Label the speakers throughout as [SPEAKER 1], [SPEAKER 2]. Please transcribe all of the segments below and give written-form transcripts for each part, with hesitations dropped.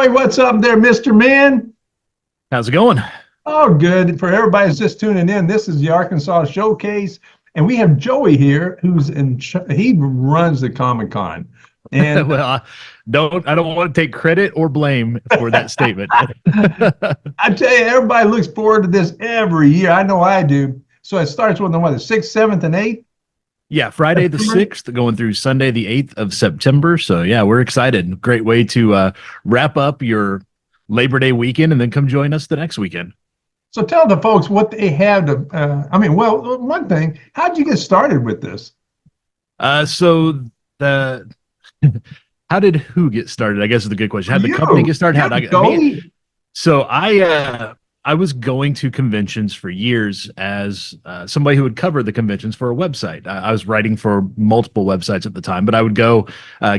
[SPEAKER 1] Joey, what's up there, Mr. Man?
[SPEAKER 2] How's it going?
[SPEAKER 1] Oh, good. For everybody who's just tuning in, this is the Arkansas Showcase, and we have Joey here, he runs the Comic Con. And
[SPEAKER 2] Well, I don't want to take credit or blame for that statement.
[SPEAKER 1] I tell you, everybody looks forward to this every year. I know I do. So it starts with the 6th, 7th, and 8th.
[SPEAKER 2] Yeah, Friday the 6th going through Sunday the 8th of September. So yeah, we're excited. Great way to wrap up your Labor Day weekend and then come join us the next weekend.
[SPEAKER 1] So tell the folks what they have to. One thing, how'd you get started with this?
[SPEAKER 2] So the how did who get started? I guess is the good question. How did the
[SPEAKER 1] You,
[SPEAKER 2] company get started? How did I get
[SPEAKER 1] Joey.
[SPEAKER 2] So I was going to conventions for years as somebody who would cover the conventions for a website. I was writing for multiple websites at the time, but I would go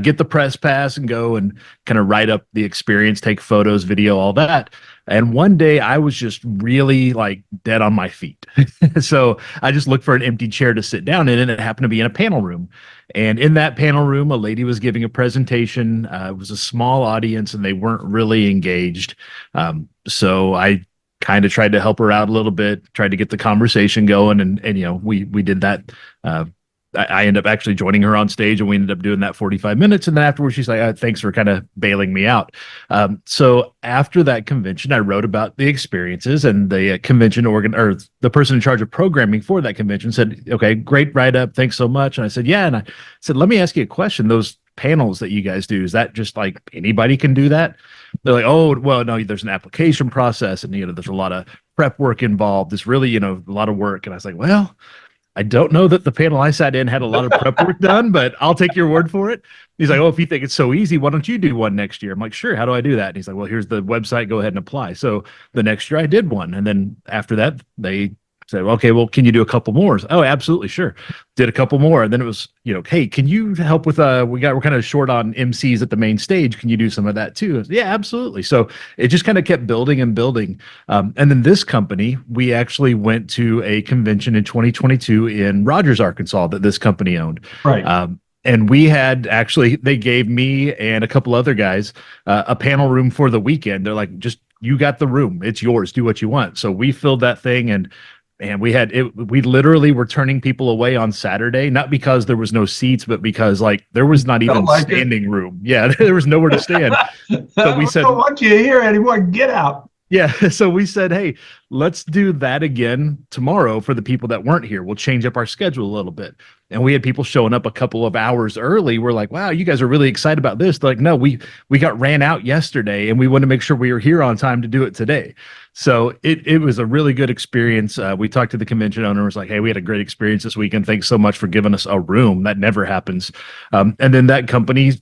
[SPEAKER 2] get the press pass and go and kind of write up the experience, take photos, video, all that. And one day I was just really like dead on my feet. So I just looked for an empty chair to sit down in, and it happened to be in a panel room. And in that panel room, a lady was giving a presentation. It was a small audience and they weren't really engaged. So I kind of tried to help her out a little bit, tried to get the conversation going. And we did that. I ended up actually joining her on stage, and we ended up doing that 45 minutes. And then afterwards, she's like, thanks for kind of bailing me out. So after that convention, I wrote about the experiences, and the convention or the person in charge of programming for that convention said, okay, great write up. Thanks so much. And I said, yeah. And I said, let me ask you a question. Those panels that you guys do, is that just like anybody can do that? They're like, oh, well, no, there's an application process, and there's a lot of prep work involved. It's really, a lot of work. And I was like, well, I don't know that the panel I sat in had a lot of prep work done, but I'll take your word for it. He's like, oh, if you think it's so easy, why don't you do one next year? I'm like, sure. How do I do that? And he's like, well, here's the website. Go ahead and apply. So the next year I did one. And then after that, they said, okay, well, can you do a couple more? Oh, absolutely. Sure. Did a couple more. And then it was, hey, can you help with, we're kind of short on MCs at the main stage. Can you do some of that too? Yeah, absolutely. So it just kind of kept building and building. And then this company, we actually went to a convention in 2022 in Rogers, Arkansas, that this company owned.
[SPEAKER 1] Right.
[SPEAKER 2] And we had they gave me and a couple other guys a panel room for the weekend. They're like, you got the room. It's yours. Do what you want. So we filled that thing, and we literally were turning people away on Saturday, not because there was no seats, but because there was not even standing room. Yeah, there was nowhere to stand. So we said,
[SPEAKER 1] I don't want you here anymore. Get out.
[SPEAKER 2] Yeah. So we said, hey, let's do that again tomorrow for the people that weren't here. We'll change up our schedule a little bit. And we had people showing up a couple of hours early. We're like, wow, you guys are really excited about this. They're like, no, we got ran out yesterday, and we want to make sure we were here on time to do it today. So it was a really good experience. We talked to the convention owner, was like, hey, we had a great experience this weekend. Thanks so much for giving us a room. That never happens. And then that company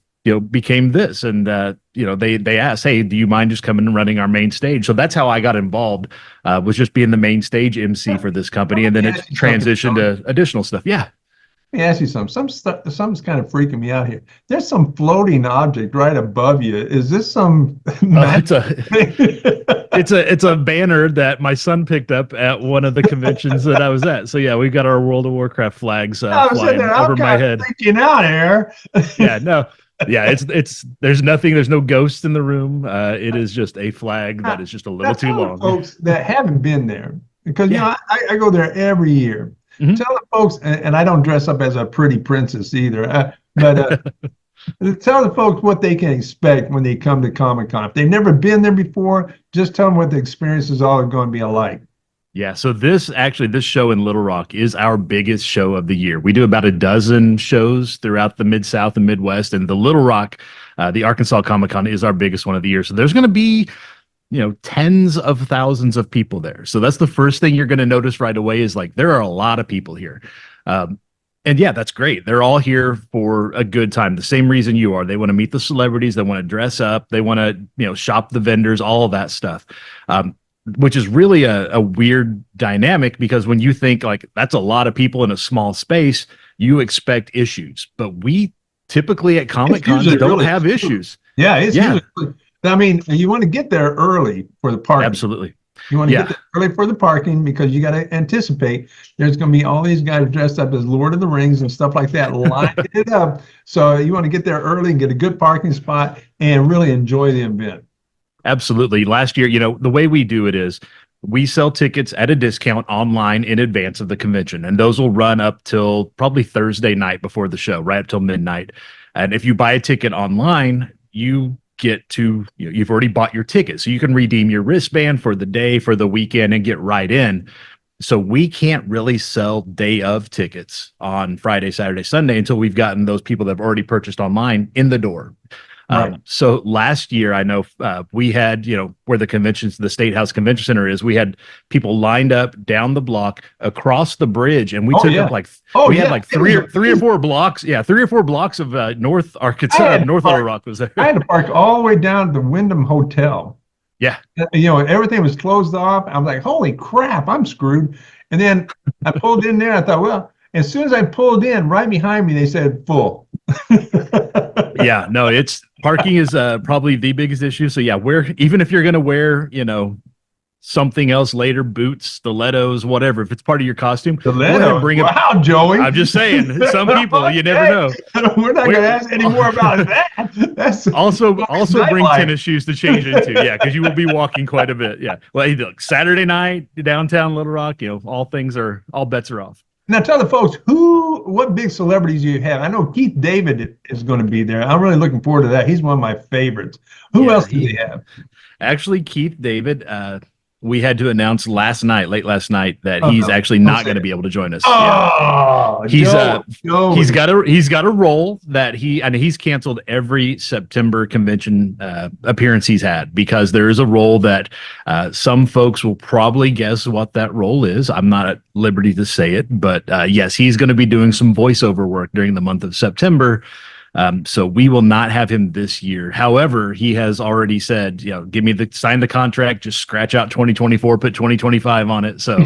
[SPEAKER 2] became this, and they asked, hey, do you mind just coming and running our main stage? So that's how I got involved, was just being the main stage MC for this company, and then it transitioned to additional stuff. Yeah.
[SPEAKER 1] Let me ask you something. Something's kind of freaking me out here. There's some floating object right above you. Is this some?
[SPEAKER 2] It's a banner that my son picked up at one of the conventions that I was at. So yeah, we've got our World of Warcraft flags flying over my head.
[SPEAKER 1] Freaking out here.
[SPEAKER 2] Yeah, no. Yeah, there's no ghosts in the room. It is just a flag that is just a little too long.
[SPEAKER 1] Folks that haven't been there, because I go there every year. Mm-hmm. Tell the folks, and I don't dress up as a pretty princess either, but tell the folks what they can expect when they come to Comic-Con. If they've never been there before, just tell them what the experience is all going to be like.
[SPEAKER 2] Yeah, so this show in Little Rock is our biggest show of the year. We do about a dozen shows throughout the Mid-South and Midwest, and the Little Rock, the Arkansas Comic-Con, is our biggest one of the year. So there's going to be tens of thousands of people there. So that's the first thing you're going to notice right away, is there are a lot of people here. And yeah, that's great. They're all here for a good time. The same reason you are. They want to meet the celebrities. They want to dress up. They want to, shop the vendors, all of that stuff. Which is really a weird dynamic, because when you think that's a lot of people in a small space, you expect issues. But we typically at Comic-Con don't have issues.
[SPEAKER 1] Yeah, usually, I mean, you want to get there early for the parking.
[SPEAKER 2] Absolutely.
[SPEAKER 1] You want to get there early for the parking, because you got to anticipate there's going to be all these guys dressed up as Lord of the Rings and stuff like that lined it up. So you want to get there early and get a good parking spot and really enjoy the event.
[SPEAKER 2] Absolutely. Last year, the way we do it is we sell tickets at a discount online in advance of the convention, and those will run up till probably Thursday night before the show, right up till midnight. And if you buy a ticket online, you get to, you've already bought your ticket, so you can redeem your wristband for the day, for the weekend, and get right in. So we can't really sell day of tickets on Friday, Saturday, Sunday until we've gotten those people that have already purchased online in the door.
[SPEAKER 1] Right.
[SPEAKER 2] So last year, I know we had, where the State House Convention Center is, we had people lined up down the block across the bridge, and we took up had like three or four blocks. Yeah, 3 or 4 blocks of North Arkansas, North Little Rock was there.
[SPEAKER 1] I had to park all the way down to the Wyndham Hotel.
[SPEAKER 2] Yeah.
[SPEAKER 1] Everything was closed off. I'm like, holy crap, I'm screwed. And then I pulled in there. I thought, well, as soon as I pulled in, right behind me, they said full.
[SPEAKER 2] Yeah, no, parking is probably the biggest issue. So yeah, even if you're going to wear, something else later, boots, stilettos, whatever, if it's part of your costume,
[SPEAKER 1] wow, Joey.
[SPEAKER 2] I'm just saying, some people, you never know.
[SPEAKER 1] We're not going to ask any more about that. That's
[SPEAKER 2] also bring tennis shoes to change into. Yeah, because you will be walking quite a bit. Yeah. Well, look, Saturday night, downtown Little Rock, all bets are off.
[SPEAKER 1] Now tell the folks what big celebrities you have. I know Keith David is going to be there. I'm really looking forward to that. He's one of my favorites. Who else do they have?
[SPEAKER 2] Actually, Keith David, we had to announce late last night, that he's actually not going to be able to join us.
[SPEAKER 1] Oh,
[SPEAKER 2] yeah. He's got a role that he's canceled every September convention appearance he's had, because there is a role that some folks will probably guess what that role is. I'm not at liberty to say it, but yes, he's going to be doing some voiceover work during the month of September. So we will not have him this year. However, he has already said, sign the contract, just scratch out 2024, put 2025 on it. So,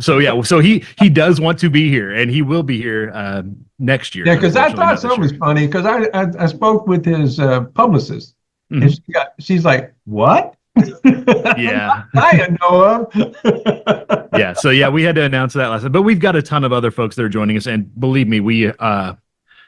[SPEAKER 2] so he does want to be here, and he will be here next year.
[SPEAKER 1] Yeah, because I thought something was funny, because I spoke with his publicist, and she's like, "What?"
[SPEAKER 2] Yeah,
[SPEAKER 1] I know of.
[SPEAKER 2] Yeah, so we had to announce that last time, but we've got a ton of other folks that are joining us, and believe me, we.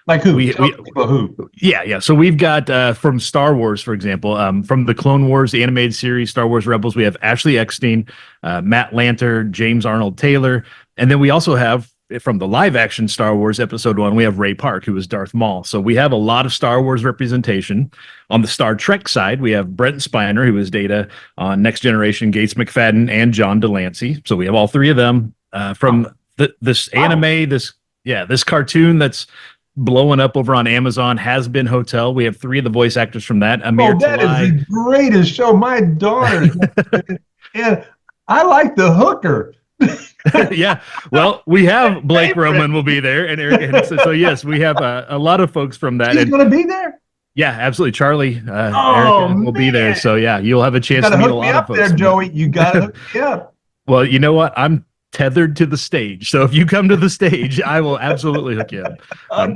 [SPEAKER 1] Like who? Who?
[SPEAKER 2] Yeah. So we've got from Star Wars, for example, from the Clone Wars, the animated series, Star Wars Rebels, we have Ashley Eckstein, Matt Lanter, James Arnold Taylor. And then we also have, from the live action Star Wars Episode 1, we have Ray Park, who is Darth Maul. So we have a lot of Star Wars representation. On the Star Trek side, we have Brent Spiner, who is Data on Next Generation, Gates McFadden, and John Delancey. So we have all three of them from this anime, this cartoon that's blowing up over on Amazon, Has Been Hotel. We have 3 of the voice actors from that. Amir
[SPEAKER 1] that
[SPEAKER 2] Talai.
[SPEAKER 1] Is the greatest show. My daughter, and I like the hooker.
[SPEAKER 2] Yeah, well, we have Blake Roman will be there, and Eric Henderson. So yes, we have a lot of folks from that.
[SPEAKER 1] He's going to be there.
[SPEAKER 2] Yeah, absolutely. Charlie Erica will be there. So yeah, you'll have a chance to meet a lot of folks.
[SPEAKER 1] There, Joey. You got to hook me up.
[SPEAKER 2] Well, you know what? I'm tethered to the stage, so if you come to the stage, I will absolutely hook you up.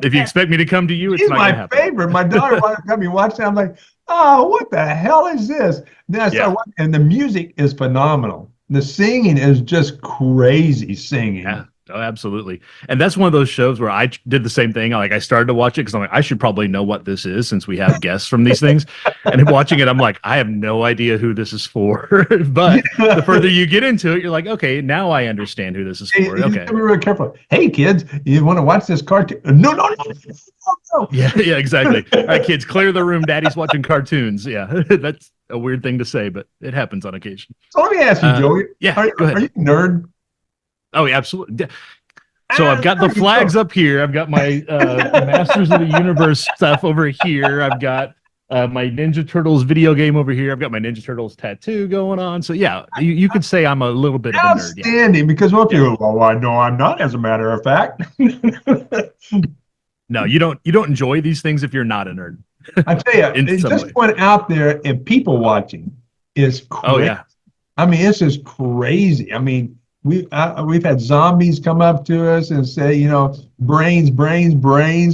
[SPEAKER 2] If you expect me to come to you, it's not going to happen.
[SPEAKER 1] My favorite. My daughter wanted to come and watch that. I'm like, oh, what the hell is this? Then I started watching, and the music is phenomenal. The singing is just crazy singing.
[SPEAKER 2] Yeah. Oh, absolutely. And that's one of those shows where I did the same thing. Like, I started to watch it because I'm like, I should probably know what this is, since we have guests from these things. And watching it, I'm like, I have no idea who this is for. But the further you get into it, you're like, okay, now I understand who this is for. Okay.
[SPEAKER 1] Be really careful. Hey, kids, you want to watch this cartoon? No.
[SPEAKER 2] Yeah, exactly. All right, kids, clear the room. Daddy's watching cartoons. Yeah, that's a weird thing to say, but it happens on occasion.
[SPEAKER 1] So let me ask you, Joey.
[SPEAKER 2] Yeah,
[SPEAKER 1] go ahead. Are you a nerd?
[SPEAKER 2] Oh, yeah, absolutely. So I've got the flags up here. I've got my Masters of the Universe stuff over here. I've got my Ninja Turtles video game over here. I've got my Ninja Turtles tattoo going on. So yeah, you could say I'm a little bit of a nerd.
[SPEAKER 1] Outstanding, because most people, well, I know I'm not, as a matter of fact.
[SPEAKER 2] No, you don't enjoy these things if you're not a nerd.
[SPEAKER 1] I tell you, just going out there and people watching is crazy.
[SPEAKER 2] Oh yeah.
[SPEAKER 1] I mean, it's just crazy. I mean, we've had zombies come up to us and say, brains,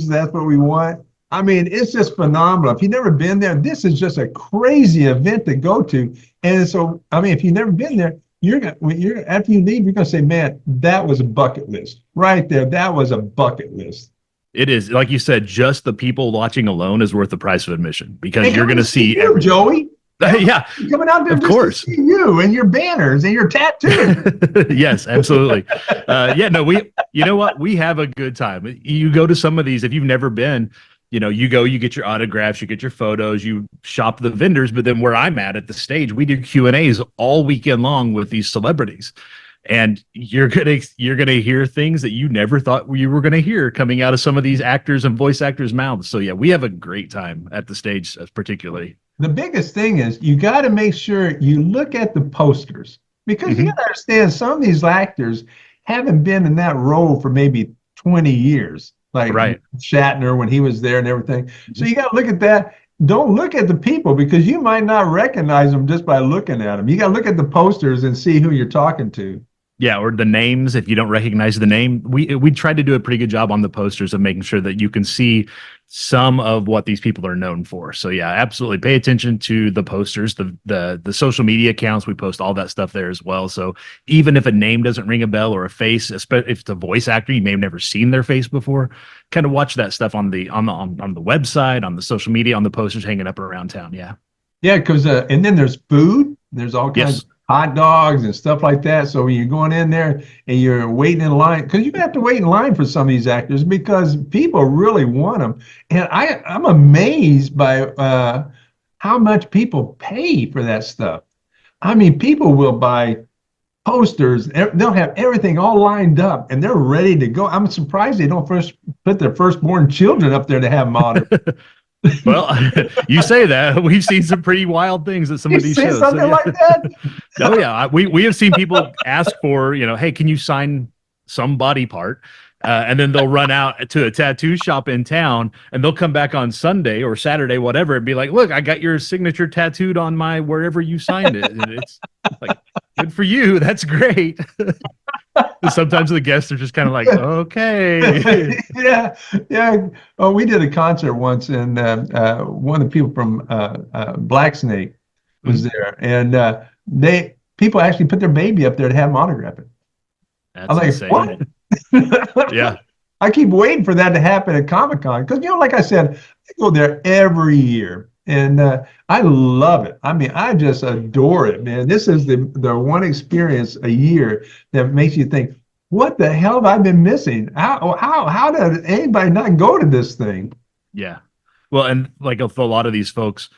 [SPEAKER 1] that's what we want. I mean, it's just phenomenal. If you've never been there, this is just a crazy event to go to. And so, I mean, if you've never been there, after you leave, you're gonna say, man, that was a bucket list right there. That was a bucket list.
[SPEAKER 2] It is, like you said, just the people watching alone is worth the price of admission, because you're going to see
[SPEAKER 1] Joey.
[SPEAKER 2] Yeah,
[SPEAKER 1] coming out there
[SPEAKER 2] of
[SPEAKER 1] just
[SPEAKER 2] course.
[SPEAKER 1] to see you and your banners and your tattoos.
[SPEAKER 2] Yes, absolutely. Yeah, no, you know what? We have a good time. You go to some of these, if you've never been, you go, you get your autographs, you get your photos, you shop the vendors, but then where I'm at the stage, we do Q&As all weekend long with these celebrities. And you're gonna hear things that you never thought you were gonna hear coming out of some of these actors and voice actors' mouths. So yeah, we have a great time at the stage, particularly.
[SPEAKER 1] The biggest thing is you got to make sure you look at the posters because you got
[SPEAKER 2] Mhm.
[SPEAKER 1] to understand some of these actors haven't been in that role for maybe 20 years, like
[SPEAKER 2] Right.
[SPEAKER 1] Shatner when he was there and everything. So you got to look at that. Don't look at the people because you might not recognize them just by looking at them. You got to look at the posters and see who you're talking to.
[SPEAKER 2] Yeah, or the names. If you don't recognize the name, we tried to do a pretty good job on the posters of making sure that you can see some of what these people are known for. So yeah, absolutely, pay attention to the posters, the social media accounts. We post all that stuff there as well. So even if a name doesn't ring a bell or a face, especially if it's a voice actor, you may have never seen their face before. Kind of watch that stuff on the website, on the social media, on the posters hanging up around town. Yeah.
[SPEAKER 1] Yeah, because and then there's food. There's all kinds
[SPEAKER 2] Yes.
[SPEAKER 1] of hot dogs and stuff like that. So when you're going in there and you're waiting in line, because you have to wait in line for some of these actors because people really want them. And I'm amazed by how much people pay for that stuff. I mean, people will buy posters. They'll have everything all lined up and they're ready to go. I'm surprised they don't first put their firstborn children up there to have modern.
[SPEAKER 2] Well, you say that. We've seen some pretty wild things at some
[SPEAKER 1] You
[SPEAKER 2] of these
[SPEAKER 1] see
[SPEAKER 2] shows. So
[SPEAKER 1] something
[SPEAKER 2] yeah.
[SPEAKER 1] like that?
[SPEAKER 2] Oh yeah, we have seen people ask for, hey, can you sign some body part? And then they'll run out to a tattoo shop in town, and they'll come back on Sunday or Saturday, whatever, and be like, "Look, I got your signature tattooed on my wherever you signed it." And it's like, good for you. That's great. Sometimes the guests are just kind of like, "Okay."
[SPEAKER 1] Yeah, yeah. Oh, we did a concert once, and one of the people from Black Snake was
[SPEAKER 2] Mhm.
[SPEAKER 1] there, and they people actually put their baby up there to have him autograph it. I'm
[SPEAKER 2] That's
[SPEAKER 1] like,
[SPEAKER 2] insane.
[SPEAKER 1] what?
[SPEAKER 2] Yeah.
[SPEAKER 1] I keep waiting for that to happen at Comic Con because like I said, I go there every year, and I love it. I mean, I just adore it, man. This is the one experience a year that makes you think, what the hell have I been missing? How did anybody not go to this thing?
[SPEAKER 2] Yeah. Well, and like a lot of these folks,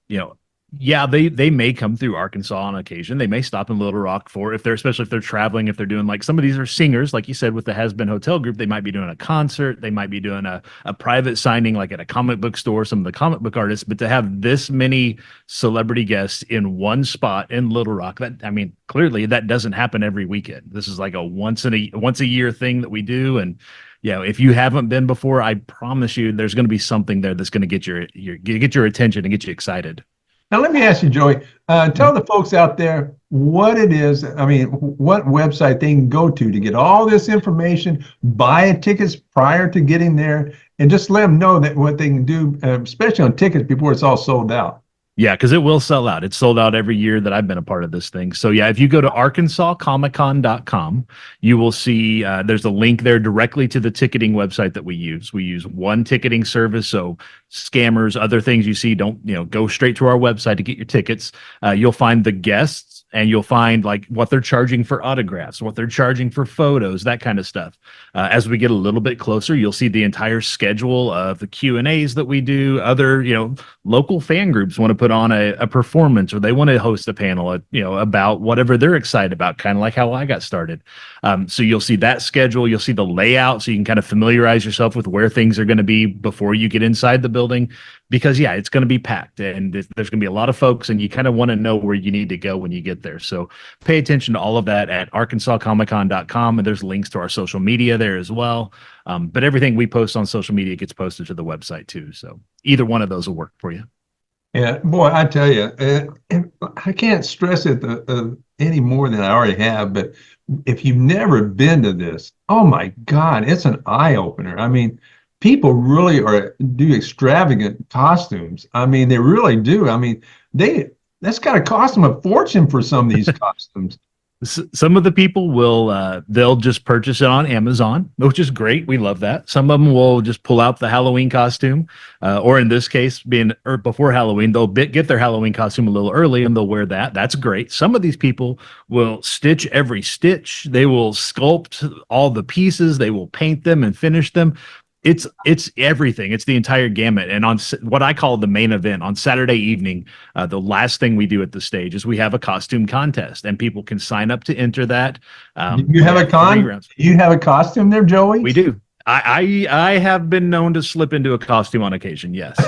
[SPEAKER 2] you know, yeah, they may come through Arkansas on occasion. They may stop in Little Rock for if they're especially if they're traveling, if they're doing like some of these are singers, like you said, with the Has Been Hotel group, they might be doing a concert, they might be doing a private signing like at a comic book store, some of the comic book artists, but to have this many celebrity guests in one spot in Little Rock, that I mean, clearly that doesn't happen every weekend. This is like a once a year thing that we do. And yeah, if you haven't been before, I promise you there's going to be something there that's going to get your attention and get you excited.
[SPEAKER 1] Now, let me ask you, Joey, tell the folks out there what it is. I mean, what website they can go to get all this information, buy tickets prior to getting there, and just let them know that what they can do, especially on tickets before it's all sold out.
[SPEAKER 2] Yeah, because it will sell out. It's sold out every year that I've been a part of this thing. So yeah, if you go to arkansascomiccon.com, you will see there's a link there directly to the ticketing website that we use. We use one ticketing service, so scammers, other things you see, don't go straight to our website to get your tickets. You'll find the guests and you'll find like what they're charging for autographs, what they're charging for photos, that kind of stuff. As we get a little bit closer, you'll see the entire schedule of the Q&As that we do. Other local fan groups want to put on a performance or they want to host a panel about whatever they're excited about, kind of like how I got started. So you'll see that schedule, you'll see the layout, so you can kind of familiarize yourself with where things are going to be before you get inside the building, because yeah, it's going to be packed and there's going to be a lot of folks and you kind of want to know where you need to go when you get there. So pay attention to all of that at arkansascomiccon.com, and there's links to our social media there as well. But everything we post on social media gets posted to the website too. So either one of those will work for you.
[SPEAKER 1] Yeah, boy, I tell you, I can't stress it any more than I already have. But if you've never been to this, oh my God, it's an eye opener. I mean, people really do extravagant costumes. I mean, they really do. I mean, that's got to cost them a fortune for some of these costumes.
[SPEAKER 2] Some of the people will they'll just purchase it on Amazon, which is great. We love that. Some of them will just pull out the Halloween costume, or in this case, being or before Halloween, they'll get their Halloween costume a little early and they'll wear that. That's great. Some of these people will stitch every stitch. They will sculpt all the pieces. They will paint them and finish them. It's everything. It's the entire gamut. And on what I call the main event on Saturday evening, the last thing we do at the stage is we have a costume contest, and people can sign up to enter that.
[SPEAKER 1] Do you have a you have a costume there, Joey?
[SPEAKER 2] We do. I have been known to slip into a costume on occasion. Yes.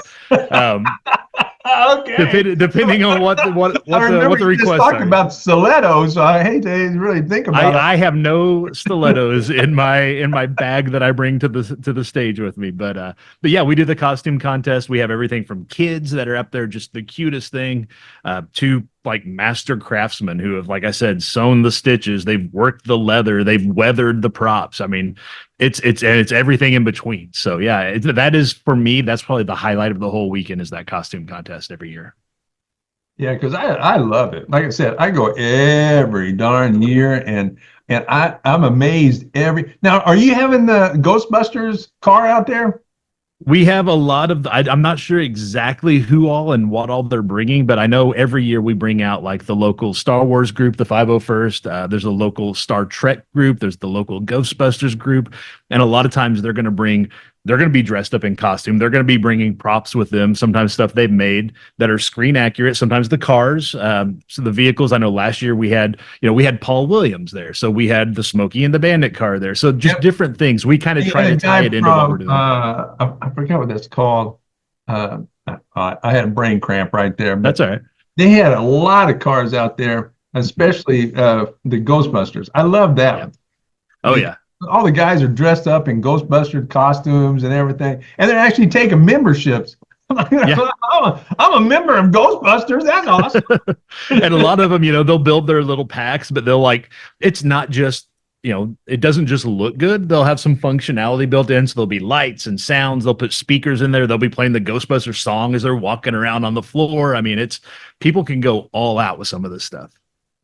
[SPEAKER 1] Okay.
[SPEAKER 2] Depending on what the request
[SPEAKER 1] are. About stilettos, so I hate to really think about it.
[SPEAKER 2] I have no stilettos in my bag that I bring to the stage with me. But yeah, we do the costume contest. We have everything from kids that are up there, just the cutest thing, to like master craftsmen who have, like I said, sewn the stitches. They've worked the leather. They've weathered the props. I mean, it's everything in between. So yeah, that is, for me, that's probably the highlight of the whole weekend, is that costume contest every year.
[SPEAKER 1] Yeah, because I love it. Like I said, I go every darn year, and I'm amazed now. Are you having the Ghostbusters car out there?
[SPEAKER 2] We have a lot of, I'm not sure exactly who all and what all they're bringing, but I know every year we bring out like the local Star Wars group, the 501st. There's a local Star Trek group. There's the local Ghostbusters group. And a lot of times they're going to be dressed up in costume. They're going to be bringing props with them, sometimes stuff they've made that are screen accurate, sometimes the cars. So the vehicles, I know last year we had Paul Williams there. So we had the Smokey and the Bandit car there. So just different things. We kind of try to tie it into what we're doing.
[SPEAKER 1] I forgot what that's called. I had a brain cramp right there. But
[SPEAKER 2] that's all right.
[SPEAKER 1] They had a lot of cars out there, especially the Ghostbusters. I love that.
[SPEAKER 2] Yeah. Oh, yeah.
[SPEAKER 1] All the guys are dressed up in Ghostbuster costumes and everything, and they're actually taking memberships. Yeah. I'm a member of Ghostbusters. That's awesome.
[SPEAKER 2] And a lot of them, they'll build their little packs, but it's not just, it doesn't just look good. They'll have some functionality built in. So there'll be lights and sounds. They'll put speakers in there. They'll be playing the Ghostbuster song as they're walking around on the floor. I mean, people can go all out with some of this stuff.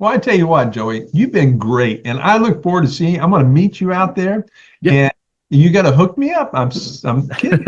[SPEAKER 1] Well, I tell you what, Joey, you've been great, and I look forward to seeing. I'm going to meet you out there, and you got to hook me up. I'm kidding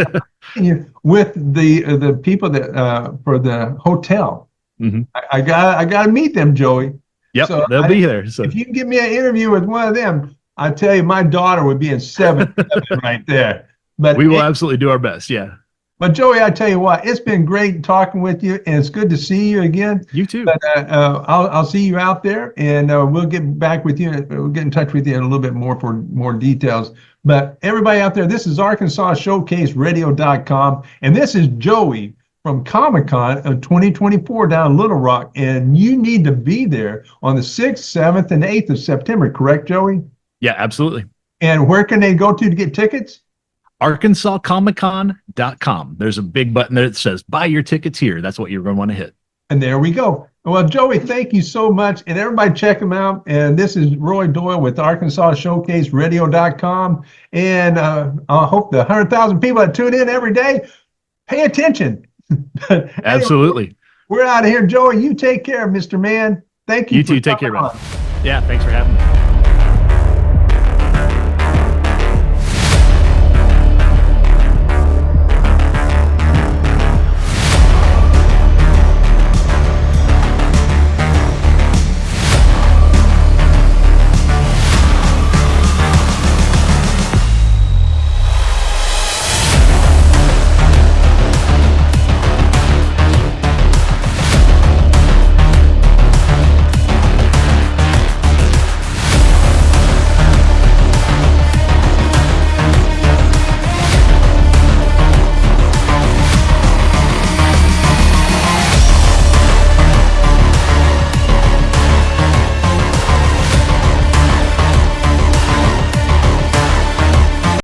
[SPEAKER 1] you, with the people that for the hotel. Mm-hmm. I got to meet them, Joey.
[SPEAKER 2] Yep, so they'll be there. So
[SPEAKER 1] if you can give me an interview with one of them, I tell you, my daughter would be in seventh heaven right there. But
[SPEAKER 2] we will absolutely do our best. Yeah.
[SPEAKER 1] But Joey, I tell you what, it's been great talking with you, and it's good to see you again.
[SPEAKER 2] You too.
[SPEAKER 1] But I'll see you out there, and we'll get back with you. We'll get in touch with you in a little bit more for more details. But everybody out there, this is ArkansasShowcaseRadio.com, and this is Joey from Comic-Con of 2024 down in Little Rock, and you need to be there on the 6th, 7th, and 8th of September, correct, Joey?
[SPEAKER 2] Yeah, absolutely.
[SPEAKER 1] And where can they go to get tickets?
[SPEAKER 2] ArkansasComicCon.com. There's a big button there that says buy your tickets here. That's what you're going to want to hit.
[SPEAKER 1] And there we go. Well, Joey, thank you so much. And everybody check him out. And this is Roy Doyle with ArkansasShowcaseRadio.com. And I hope the 100,000 people that tune in every day pay attention.
[SPEAKER 2] Absolutely.
[SPEAKER 1] Anyway, we're out of here. Joey, you take care, Mr. Man. Thank you.
[SPEAKER 2] You too. Take care, man. Yeah, thanks for having me.